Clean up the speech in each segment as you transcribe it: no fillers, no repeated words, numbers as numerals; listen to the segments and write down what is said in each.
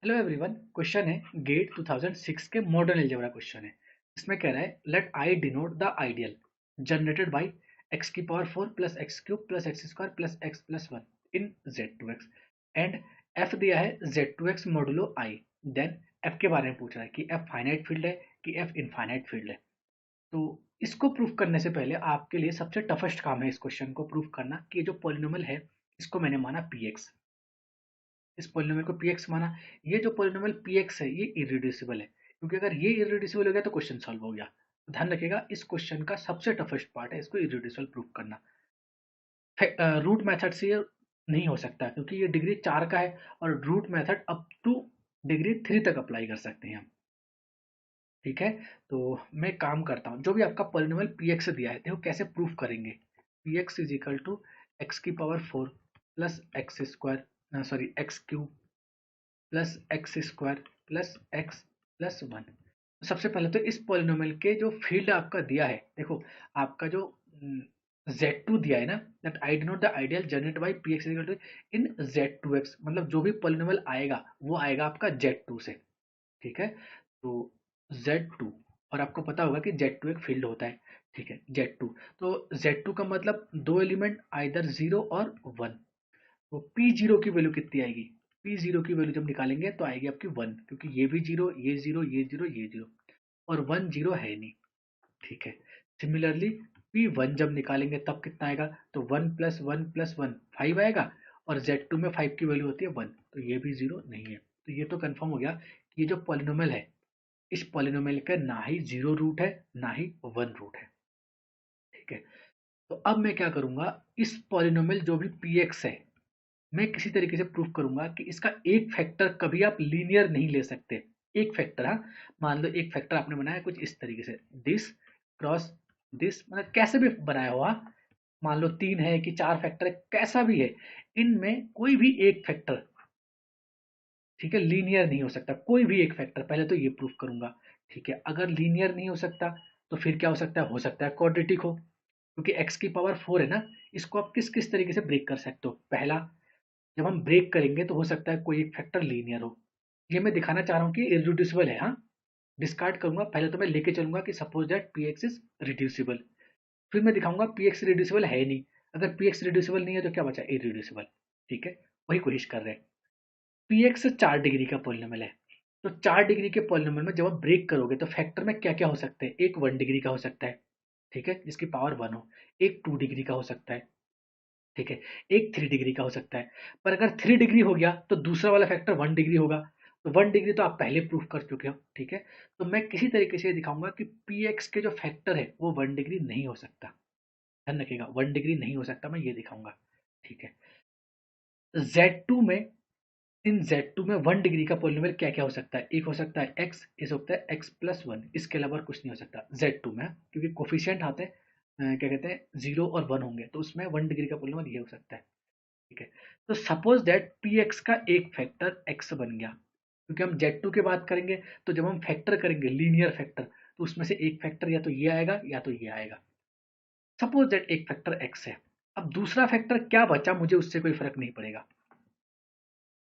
Hello everyone. Question है gate 2006 के modern algebra question है। इसमें कह रहा है let I denote the ideal generated by X की power 4 plus X cube plus X square plus X plus one in Z two X and F दिया है Z two X modulo I. Then F के बारे में पूछ रहा है कि एफ फाइनाइट फील्ड है कि एफ इनफाइनाइट फील्ड है। तो इसको प्रूफ करने से पहले आपके लिए सबसे टफेस्ट काम है इस क्वेश्चन को प्रूफ करना कि ये जो पॉलिनोमियल है इसको मैंने माना पी एक्स। इस पॉलिनोमियल को px माना। ये जो पॉलिनोमियल px है ये इरेड्यूसिबल है, क्योंकि अगर ये इरेड्यूसिबल हो गया तो क्वेश्चन सॉल्व हो गया। तो ध्यान रखिएगा इस क्वेश्चन का सबसे टफेस्ट पार्ट है इसको इरेड्यूसिबल प्रूफ करना। रूट मेथड से ये नहीं हो सकता क्योंकि ये डिग्री 4 का है और root method up to degree 3 तक अप्लाई कर सकते हैं हम। ठीक है, तो मैं काम करता हूँ। जो भी आपका पॉलिनोमियल px दिया है देखो कैसे प्रूफ करेंगे। px is equal to X की power 4 plus X square sorry X cube plus X square plus X plus one. सबसे पहले तो इस पॉलिनोमियल के जो फील्ड आपका दिया है देखो, आपका जो Z2 दिया है ना, that I denote the ideal generated by px equal to in Z2x, मतलब जो भी पॉलिनोमियल आएगा वो आएगा आपका Z2 से। ठीक है, तो Z2, और आपको पता होगा कि Z2 एक फील्ड होता है। ठीक है, Z2, तो Z2 का मतलब दो एलिमेंट आइदर जीरो और वन। तो पी जीरो की वैल्यू कितनी आएगी? पी जीरो की वैल्यू जब निकालेंगे तो आएगी आपकी वन, क्योंकि ये भी जीरो, ये जीरो, ये जीरो, ये जीरो, और वन जीरो है नहीं। ठीक है, सिमिलरली पी वन जब निकालेंगे तब कितना आएगा? तो वन प्लस वन फाइव आएगा, और जेड टू में फाइव की वैल्यू होती है वन, तो ये भी जीरो नहीं है। तो ये तो कंफर्म हो गया कि ये जो पॉलिनोमियल है इस पॉलिनोमियल का ना ही जीरो रूट है ना ही वन रूट है। ठीक है, तो अब मैं क्या करूंगा, इस पॉलिनोमियल जो भी पी एक्स है मैं किसी तरीके से प्रूफ करूंगा कि इसका एक फैक्टर कभी आप लीनियर नहीं ले सकते। एक फैक्टर, हाँ, मान लो एक फैक्टर आपने बनाया कुछ इस तरीके से, दिस क्रॉस दिस, मतलब कैसे भी बनाया हुआ, मान लो तीन है कि चार फैक्टर है, कैसा भी है, इनमें कोई भी एक फैक्टर, ठीक है, लीनियर नहीं हो सकता। कोई भी एक फैक्टर, पहले तो ये प्रूफ करूंगा। ठीक है, अगर लीनियर नहीं हो सकता तो फिर क्या हो सकता है क्वाड्रेटिक हो, क्योंकि एक्स की पावर फोर है ना। इसको आप किस किस तरीके से ब्रेक कर सकते हो? पहला, जब हम ब्रेक करेंगे तो हो सकता है कोई एक फैक्टर लीनियर हो। ये मैं दिखाना चाह रहा हूँ कि इररिड्यूसिबल है। हाँ, डिस्कार्ड करूंगा, पहले तो मैं लेके चलूंगा कि suppose that P X is reducible, फिर मैं दिखाऊंगा पी एक्स रिड्यूसिबल है नहीं। अगर पी एक्स रिड्यूसिबल नहीं है तो क्या बचा? इररिड्यूसिबल। ठीक है, वही कोशिश कर रहे हैं। पी एक्स 4 डिग्री का पॉलिनोमियल है, तो 4 डिग्री के पॉलिनोमियल में जब आप ब्रेक करोगे तो फैक्टर में क्या क्या हो सकते हैं? एक 1 डिग्री का हो सकता है, ठीक है, जिसकी पावर वन हो। एक 2 डिग्री का हो सकता है, ठीक है, एक 3 डिग्री का हो सकता है। पर अगर 3 डिग्री हो गया तो दूसरा वाला फैक्टर 1 डिग्री होगा। तो 1 डिग्री तो आप पहले प्रूफ कर चुके हो। ठीक है, तो मैं किसी तरीके से दिखाऊंगा कि पी एक्स के जो फैक्टर है वो 1 डिग्री नहीं हो सकता। ध्यान रखिएगा 1 डिग्री नहीं हो सकता, मैं ये दिखाऊंगा। ठीक है, Z2 में, इन Z2 में 1 डिग्री का पॉलिनोमियल क्या क्या हो सकता है? एक हो सकता है x, एक हो सकता है x प्लस वन, इसके अलावा कुछ नहीं हो सकता Z2 में, क्योंकि कोफिशियंट आते हैं क्या कहते हैं, जीरो और वन होंगे, तो उसमें 1 डिग्री का पॉलिनोमियल ये हो सकता है। ठीक है, तो सपोज दैट पी एक्स का एक फैक्टर एक्स बन गया, क्योंकि हम Z2 की बात करेंगे तो जब हम फैक्टर करेंगे लीनियर फैक्टर तो उसमें से एक फैक्टर या तो ये आएगा या तो ये आएगा। सपोज दैट एक फैक्टर एक्स है, अब दूसरा फैक्टर क्या बचा मुझे उससे कोई फर्क नहीं पड़ेगा।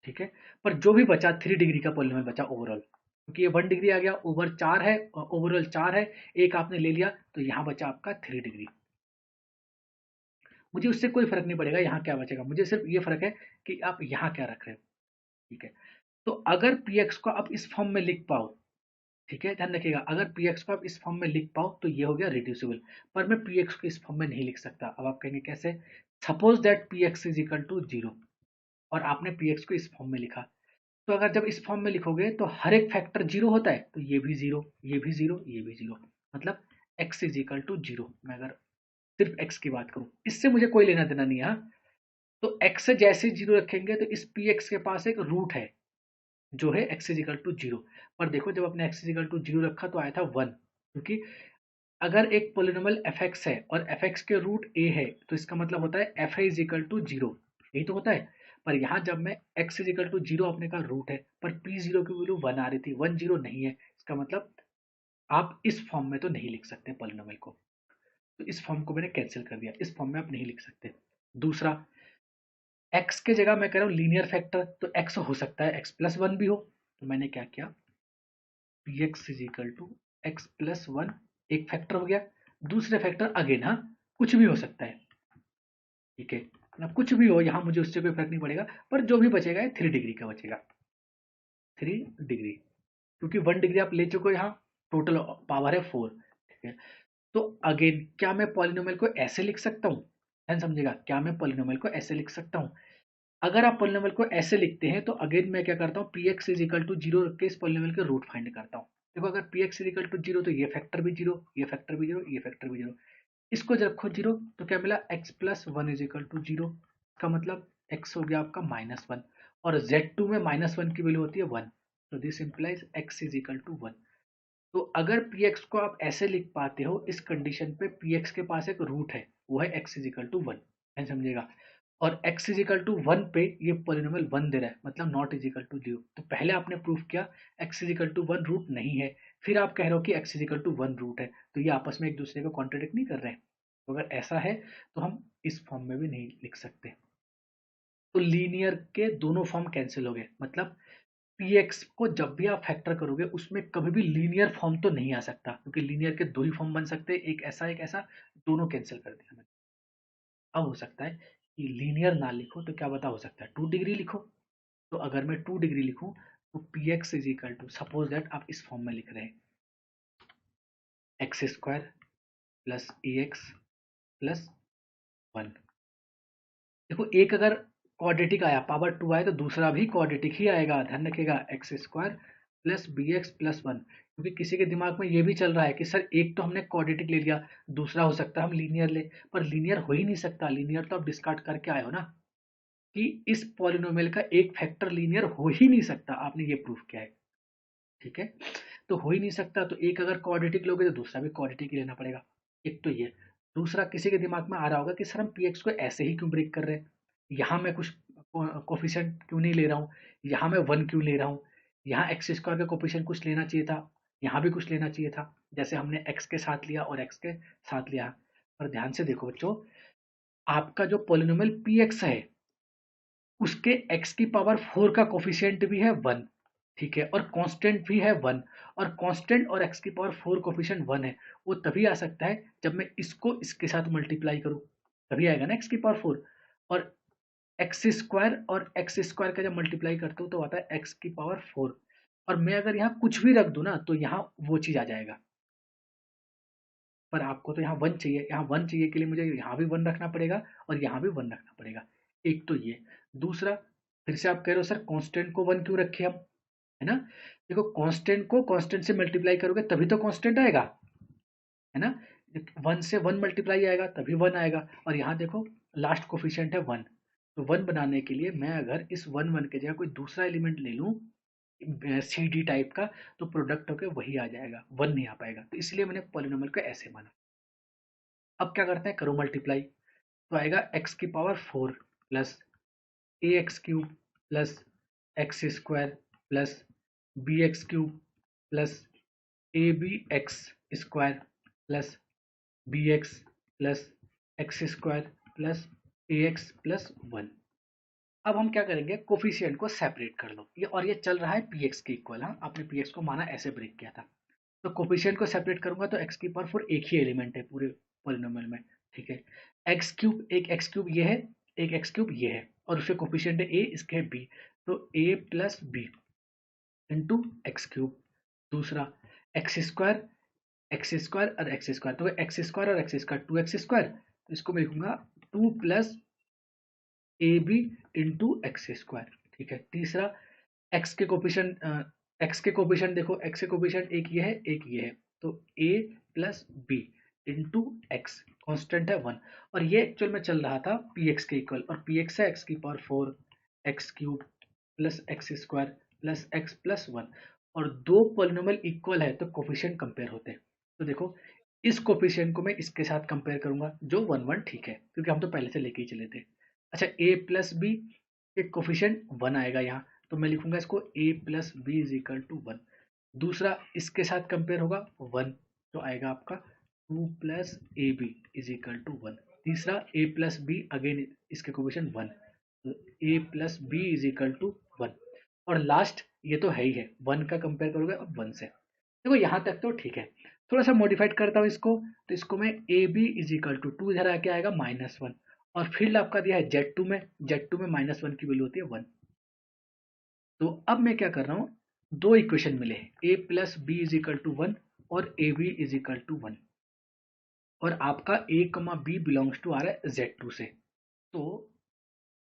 ठीक है, पर जो भी बचा 3 डिग्री का पॉलिनोमियल बचा ओवरऑल, क्योंकि ये 1 डिग्री आ गया, ओवर चार है, ओवरऑल चार है, एक आपने ले लिया तो यहाँ बचा आपका 3 डिग्री। मुझे उससे कोई फर्क नहीं पड़ेगा यहाँ क्या बचेगा, मुझे सिर्फ ये फर्क है कि आप यहाँ क्या रख रहे हो। ठीक है, तो अगर पी एक्स को आप इस फॉर्म में लिख पाओ, ठीक है, ध्यान रखिएगा, अगर पी एक्स को आप इस फॉर्म में लिख पाओ तो ये हो गया रिड्यूसिबल। पर मैं पी एक्स को इस फॉर्म में नहीं लिख सकता। अब आप कहेंगे कैसे? Suppose that P X is equal to zero, और आपने पी एक्स को इस फॉर्म में लिखा, तो अगर जब इस फॉर्म में लिखोगे तो हर एक फैक्टर जीरो होता है, तो ये भी जीरो, ये भी जीरो, ये भी जीरो, मतलब X is equal to zero. मैं अगर सिर्फ एक्स की बात करूं, इससे मुझे कोई लेना देना नहीं है। हाँ? तो एक्स से जैसे जीरो रखेंगे तो इस पी एक्स के पास एक रूट है जो है X is equal to zero. पर देखो जब अपने X is equal to zero रखा तो आया था वन, क्योंकि अगर एक पोलिनोमियल एफ एक्स है और एफ एक्स के रूट ए है तो इसका मतलब होता है F is equal to zero, यही तो होता है। पर यहाँ जब मैं X is equal to zero अपने का रूट है, पर पी जीरो की वैल्यू वन आ रही थी, वन जीरो नहीं है, इसका मतलब आप इस फॉर्म में तो नहीं लिख सकते पोलिनोमियल को। तो इस फॉर्म को मैंने कैंसिल कर दिया, इस फॉर्म में आप नहीं लिख सकते। दूसरा, एक्स के जगह मैं कह रहा हूँ लीनियर फैक्टर, तो एक्स हो सकता है एक्स प्लस वन भी हो, तो मैंने क्या किया, P X is equal to X plus one, एक फैक्टर हो गया, दूसरे फैक्टर अगेन, हाँ कुछ भी हो सकता है, ठीक है, मतलब कुछ भी हो यहाँ मुझे उससे कोई फर्क नहीं पड़ेगा, पर जो भी बचेगा ये 3 डिग्री का बचेगा, 3 डिग्री, क्योंकि 1 डिग्री आप ले चुके हो यहाँ, टोटल पावर है 4, ठीक है। तो अगेन क्या मैं पॉलिनोमियल को ऐसे लिख सकता हूँ, ध्यान समझेगा, क्या मैं पॉलिनोमियल को ऐसे लिख सकता हूँ? अगर आप पॉलिनोमियल को ऐसे लिखते हैं तो अगेन मैं क्या करता हूँ, P X is equal to zero रख के इस पॉलिनोमियल के रूट फाइंड करता हूँ। देखो अगर P X is equal to zero तो ये फैक्टर भी जीरो, ये फैक्टर भी जीरो, ये फैक्टर भी जीरो, इसको जब रखो जीरो तो क्या मिला, X plus one is equal to zero, का मतलब एक्स हो गया आपका -1, और z2 में -1 की वैल्यू होती है 1, तो this implies x is equal to 1। तो अगर px को आप ऐसे लिख पाते हो इस कंडीशन पे, px के पास एक रूट है, वो है x इज इक्वल टू 1, समझिएगा, और x इज इक्वल टू 1 पे ये पॉलिनोमियल 1 दे रहा है, मतलब नॉट इज इक्वल टू 0। तो पहले आपने प्रूफ किया x is equal to 1 root नहीं है, फिर आप कह रहे हो कि x is equal to 1 root है, तो ये आपस में एक दूसरे को कॉन्ट्रडिक्ट नहीं कर रहे हैं। तो अगर ऐसा है तो हम इस फॉर्म में भी नहीं लिख सकते। तो लीनियर के दोनों फॉर्म कैंसिल हो गए, मतलब px को जब भी आप फैक्टर करोगे उसमें कभी भी लीनियर फॉर्म तो नहीं आ सकता, क्योंकि लीनियर के दो ही फॉर्म बन सकते हैं, एक ऐसा, दोनों कैंसिल कर दिया मैंने। अब हो सकता है कि लीनियर ना लिखो तो क्या बता हो सकता है, 2 डिग्री लिखो। तो अगर मैं 2 डिग्री लिखूं तो P X is equal to, suppose that आप इस फॉर्म में लिख रहे हैं, X square plus A X plus 1। देखो एक अगर क्वाड्रेटिक आया, पावर 2 आए, तो दूसरा भी क्वाड्रेटिक ही आएगा, ध्यान रखिएगा, X square plus B X plus 1, क्योंकि किसी के दिमाग में ये भी चल रहा है कि सर एक तो हमने क्वाड्रेटिक ले लिया, दूसरा हो सकता है हम लीनियर ले, पर लीनियर हो ही नहीं सकता, लीनियर तो आप डिस्कार्ड करके आए हो ना, कि इस पॉलिनोमियल का एक फैक्टर लीनियर हो ही नहीं सकता, आपने ये प्रूफ किया है, ठीक है। तो हो ही नहीं सकता, तो एक अगर क्वाड्रेटिक लोगे तो दूसरा भी क्वाड्रेटिक ही लेना पड़ेगा, एक तो ये। दूसरा किसी के दिमाग में आ रहा होगा कि सर हम पीएक्स को ऐसे ही क्यों ब्रेक कर रहे हैं, यहाँ मैं कुछ कोफिशिएंट क्यों नहीं ले रहा हूँ, यहाँ मैं 1 क्यों ले रहा हूँ, यहाँ एक्स स्क्वायर का कोफिशिएंट कुछ लेना चाहिए था, यहाँ भी कुछ लेना चाहिए था, जैसे हमने एक्स के साथ लिया और एक्स के साथ लिया। पर ध्यान से देखो बच्चों, आपका जो पोलिनोमियल पी एक्स है उसके x की पावर 4 का कोफिशिएंट भी है 1, ठीक है, और कांस्टेंट भी है 1, और कांस्टेंट और x की पावर 4 कोफिशिएंट 1 है, वो तभी आ सकता है जब मैं इसको इसके साथ मल्टीप्लाई करूं, तभी आएगा ना x की पावर 4, और एक्स स्क्वायर और एक्स स्क्वायर का जब मल्टीप्लाई करता हूँ तो आता है x की पावर 4, और मैं अगर यहाँ कुछ भी रख दूं ना तो यहाँ वो चीज आ जाएगा, पर आपको तो यहाँ 1 चाहिए, यहाँ 1 चाहिए के लिए मुझे यहाँ भी 1 रखना पड़ेगा और यहाँ भी 1 रखना पड़ेगा, एक तो ये। दूसरा, फिर से आप कह रहे हो सर कांस्टेंट को 1 क्यों रखे हम, है ना, देखो कांस्टेंट को कांस्टेंट से मल्टीप्लाई करोगे तभी तो कांस्टेंट आएगा, है ना, 1 से 1 मल्टीप्लाई आएगा तभी 1 आएगा, और यहाँ देखो लास्ट कोफिशिएंट है 1, तो 1 बनाने के लिए मैं अगर इस 1 के जगह कोई दूसरा एलिमेंट ले लूँ सी डी टाइप का, तो प्रोडक्ट होकर वही आ जाएगा, 1 नहीं आ पाएगा, तो इसलिए मैंने पॉलिनोमियल को ऐसे माना। अब क्या करते हैं, करो मल्टीप्लाई, तो आएगा एक्स की power 4 plus A X cube plus X square plus B X cube plus A B X square plus B X plus X square plus A X plus 1। अब हम क्या करेंगे, कोफिशिएंट को सेपरेट कर लो, ये और ये चल रहा है पी एक्स के इक्वल, हाँ आपने पी एक्स को माना ऐसे ब्रेक किया था, तो कोफिशिएंट को सेपरेट करूंगा तो एक्स की पावर 4 एक ही एलिमेंट है पूरे पॉलिनोमियल में, ठीक है, एक्स क्यूब, एक एक्स क्यूब ये है, एक एक्स क्यूब ये है, और उसके कोफिशिएंट है ए, इसके है बी, तो A plus B into X cube. दूसरा एक्स स्क्वायर और एक्स स्क्वायर, तो एक्स स्क्वायर और एक्स स्क्वायर 2x स्क्वायर, तो इसको मैं लिखूंगा 2 plus A B into X square, ठीक है। तीसरा एक्स के कोफिशिएंट देखो, एक्स के कोफिशिएंट एक ये है एक ये है, तो A plus B into X, constant है 1, और ये एक्चुअल में चल रहा था पी एक्स के इक्वल, और पी एक्स है एक्स की power 4 X cube plus X square plus X plus 1, और दो पॉलिनोमियल इक्वल है तो कोफिशिएंट कंपेयर होते हैं, तो देखो इस कोफिशिएंट को मैं इसके साथ कंपेयर करूंगा जो 1 1 ठीक है, क्योंकि हम तो पहले से लेके ही चले थे। अच्छा ए प्लस बी, एक कोफिशिएंट 1 आएगा यहाँ, तो मैं लिखूंगा इसको A plus B is equal to 1। दूसरा इसके साथ कंपेयर होगा 1, तो आएगा आपका 2 plus A B is equal to 1। तीसरा ए प्लस बी, अगेन इसके कोफिशिएंट 1, तो A plus B is equal to 1। और लास्ट ये तो है ही है, 1 का कंपेयर करोगे अब 1 से। देखो यहाँ तक तो ठीक है। थोड़ा सा मॉडिफाइड करता हूँ इसको, तो इसको मैं A B is equal to 2 इधर आके आएगा -1, और फील्ड आपका दिया है Z2 में, Z2 में -1 की वैल्यू होती है 1। तो अब मैं क्या कर रहा हूँ, दो इक्वेशन मिले, a plus B is equal to 1 और A B is equal to 1, और आपका a कमा बी बिलोंग्स टू आ रहा है Z2 से। तो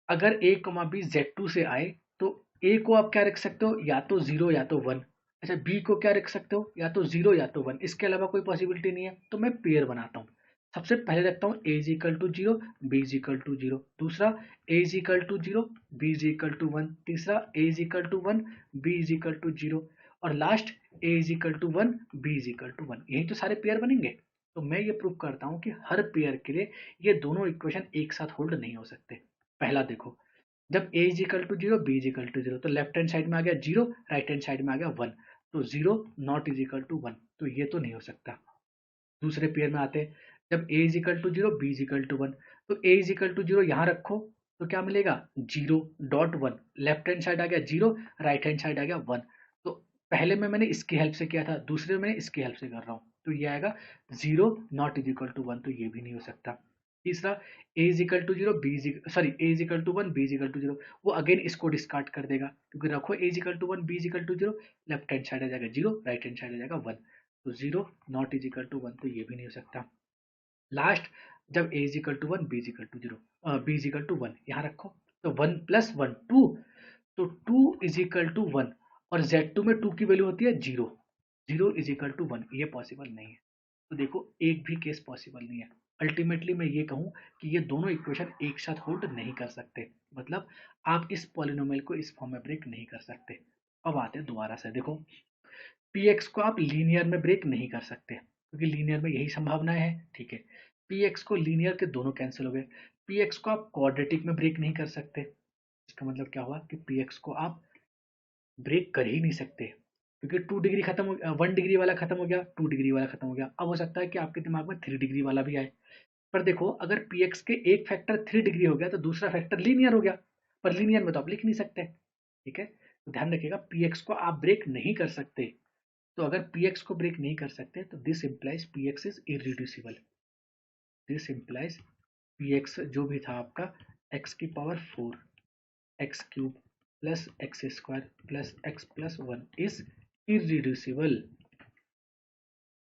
अगर a कमा बी Z2 से आए तो a को आप क्या रख सकते हो, या तो 0 या तो 1। अच्छा, b को क्या रख सकते हो, या तो 0 या तो 1, इसके अलावा कोई पॉसिबिलिटी नहीं है। तो मैं पेयर बनाता हूँ। सबसे पहले रखता हूँ a is equal to 0, b is equal to 0, दूसरा a is equal to 0, b is equal to 1, तीसरा a is equal to 1, b is equal to 0, और last a is equal to 1, b is equal to 1। यही तो सारे pair बनेंगे। तो मैं ये प्रूव करता हूँ कि हर पेयर के लिए ये दोनों इक्वेशन एक साथ होल्ड नहीं हो सकते। पहला देखो, जब a is equal to 0, b is equal to 0, तो लेफ्ट हैंड साइड में आ गया 0, राइट हैंड साइड में आ गया 1, तो 0 नॉट इज इक्वल टू 1, तो ये तो नहीं हो सकता। दूसरे पेयर में आते हैं, जब a is equal to 0, b is equal to 1, तो a इज इक्वल टू 0 यहाँ रखो, तो क्या मिलेगा 0.1, लेफ्ट हैंड साइड आ गया 0, राइट हैंड साइड आ गया 1। तो पहले में मैंने इसकी हेल्प से किया था, दूसरे में मैंने इसकी हेल्प से कर रहा हूँ, तो ये आएगा 0 नॉट इज इक्वल टू 1, तो ये भी नहीं हो सकता। तीसरा, a is equal to 0, b is sorry a is equal to 1, b is equal to 0, वो अगेन इसको डिस्कार्ड कर देगा, क्योंकि रखो a is equal to 1, b is equal to 0, left hand side आ जाएगा 0, राइट हैंड साइड आ जाएगा 1, तो 0 नॉट इज इक्वल टू 1, तो ये भी नहीं हो सकता। लास्ट, जब a is equal to 1, b is equal to 0, b is equal to 1 यहाँ रखो, तो 1 प्लस 1 2, तो 2 इज इक्वल टू 1, और Z2 में 2 की वैल्यू होती है 0, 0 इज इक्वल टू 1, ये पॉसिबल नहीं है। तो देखो एक भी केस पॉसिबल नहीं है। अल्टीमेटली मैं ये कहूँ कि ये दोनों इक्वेशन एक साथ होल्ड नहीं कर सकते, मतलब आप इस पॉलिनोमियल को इस फॉर्म में ब्रेक नहीं कर सकते। अब आते हैं दोबारा से, देखो px को आप लीनियर में ब्रेक नहीं कर सकते, क्योंकि लीनियर में यही संभावनाएं है, ठीक है। px को लीनियर के दोनों कैंसिल हो गए। px को आप क्वाड्रेटिक में ब्रेक नहीं कर सकते, इसका मतलब क्या हुआ कि px को आप ब्रेक कर ही नहीं सकते, क्योंकि 2 डिग्री खत्म हो गया, 1 डिग्री वाला खत्म हो गया, 2 डिग्री वाला खत्म हो गया। अब हो सकता है कि आपके दिमाग में 3 डिग्री वाला भी आए, पर देखो अगर px के एक फैक्टर 3 डिग्री हो गया तो दूसरा फैक्टर लीनियर हो गया, पर लीनियर में तो आप लिख नहीं सकते, ठीक है। तो ध्यान रखिएगा, px को आप ब्रेक नहीं कर सकते। तो अगर px को ब्रेक नहीं कर सकते तो this implies px is irreducible, this implies px जो भी था आपका x की power 4 x cube plus X square plus X plus 1 is irreducible.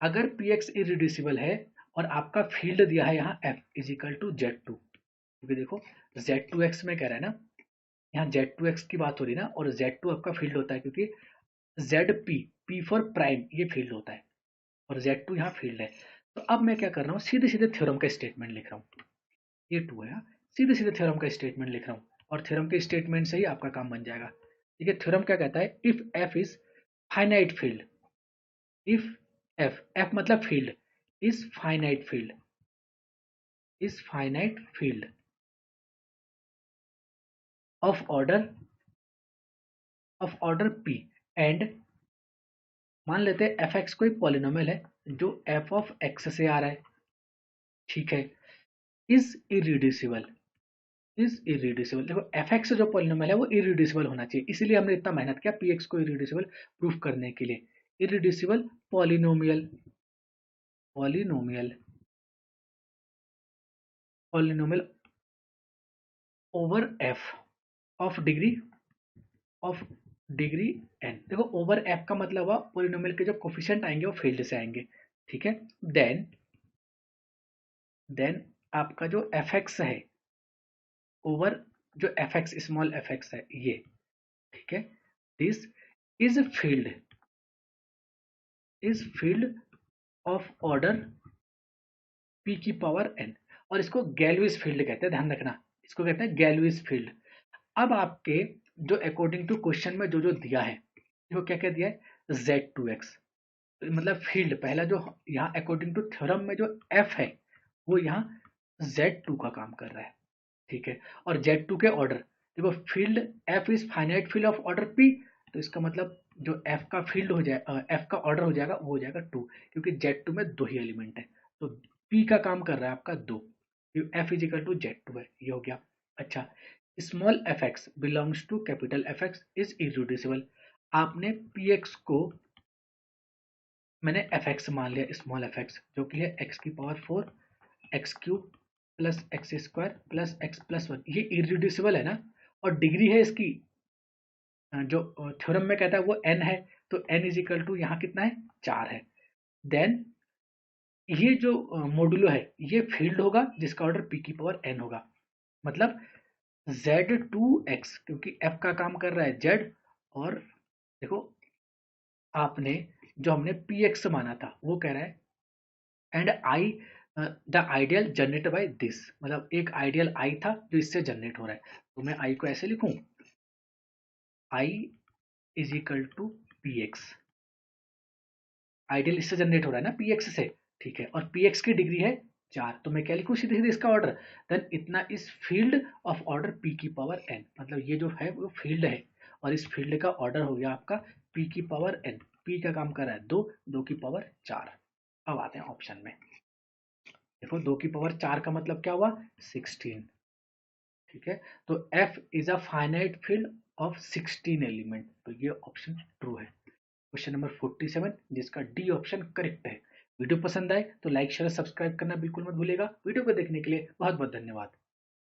अगर px इरिड्यूसिबल है और आपका फील्ड दिया है यहाँ f is equal to Z2, क्योंकि देखो Z2x में कह रहा है ना, यहाँ Z2x की बात हो रही है ना, और Z2 आपका फील्ड होता है, क्योंकि ZP P फॉर प्राइम ये फील्ड होता है, और Z2 यहाँ फील्ड है। तो अब मैं क्या कर रहा हूँ, सीधे सीधे थ्योरम का स्टेटमेंट लिख रहा हूँ, ये 2 है, सीधे सीधे थ्योरम का स्टेटमेंट लिख रहा हूँ, और थ्योरम के स्टेटमेंट से ही आपका काम बन जाएगा। ठीक है, थ्योरम क्या कहता है, if F is finite field, if F, F मतलब field, is finite field, is finite field of order P, and मान लेते हैं एफ एक्स कोई पॉलिनोमियल है जो एफ ऑफ एक्स से आ रहा है, ठीक है, इज इरिड्यूसिबल, इज इरिड्यूसिबल। देखो एफ एक्स जो पॉलिनोमियल है वो इरिड्यूसिबल होना चाहिए, इसीलिए हमने इतना मेहनत किया पी एक्स को इरिड्यूसिबल प्रूफ करने के लिए। Irreducible polynomial, polynomial, polynomial over F of degree n. देखो ओवर एफ का मतलब हुआ पॉलिनोमियल के जो कोफिशिएंट आएंगे वो फील्ड से आएंगे, ठीक है। देन आपका जो एफ एक्स है ओवर जो F x small f X है ये, ठीक है, this is field of order P की पावर एन, और इसको गैलविस फील्ड कहते हैं, ध्यान रखना, इसको कहते हैं गैलविस फील्ड। अब आपके जो अकॉर्डिंग टू क्वेश्चन में जो जो दिया है, देखो क्या क्या दिया है, Z2x, मतलब फील्ड पहला जो यहाँ अकॉर्डिंग टू थ्योरम में जो F है वो यहाँ Z2 का काम कर रहा है, ठीक है। और Z2 के ऑर्डर, देखो field F is finite field of order P, तो इसका मतलब जो F का फील्ड हो जाए F का ऑर्डर हो जाएगा वो हो जाएगा 2, क्योंकि Z2 में 2 ही एलिमेंट है, तो P का काम कर रहा है आपका 2, F is equal to Z2 है, ये हो गया। अच्छा, small f x belongs to capital F x is irreducible. आपने पी एक्स को मैंने एफ एक्स मान लिया, स्मॉल एफ एक्स, जो कि है एक्स की power 4 X cube plus X square plus X plus 1। ये इरिड्यूसिबल है ना, और डिग्री है इसकी जो थ्योरम में कहता है वो n है, तो n इज इक्वल टू यहाँ कितना है, 4 है। देन ये जो मोडुलो है ये फील्ड होगा जिसका ऑर्डर p की पावर n होगा, मतलब z2x, क्योंकि f का काम कर रहा है z, और देखो आपने जो हमने px माना था वो कह रहा है and I the ideal generate by this, मतलब एक आइडियल आई था जो इससे जनरेट हो रहा है, तो मैं आई को ऐसे लिखूं, I is equal to P X, ideal इससे जनरेट हो रहा है ना पी एक्स से, ठीक है, और पी एक्स की डिग्री है 4, तो मैं क्या लिखूं सीधे सीधे इसका ऑर्डर, देन इतना इस फील्ड ऑफ ऑर्डर पी की पावर एन, मतलब ये जो है वो फील्ड है, और इस फील्ड का ऑर्डर हो गया आपका पी की पावर एन, पी का काम कर रहा है 2, 2 की पावर 4। अब आते हैं ऑप्शन में, देखो 2 की पावर 4 का मतलब क्या हुआ, 16, ठीक है, तो F is a finite field of 16 element, तो ये ऑप्शन ट्रू है। क्वेश्चन नंबर 47 जिसका डी ऑप्शन करेक्ट है। वीडियो पसंद आए तो लाइक शेयर सब्सक्राइब करना बिल्कुल मत भूलिएगा। वीडियो को देखने के लिए बहुत बहुत धन्यवाद।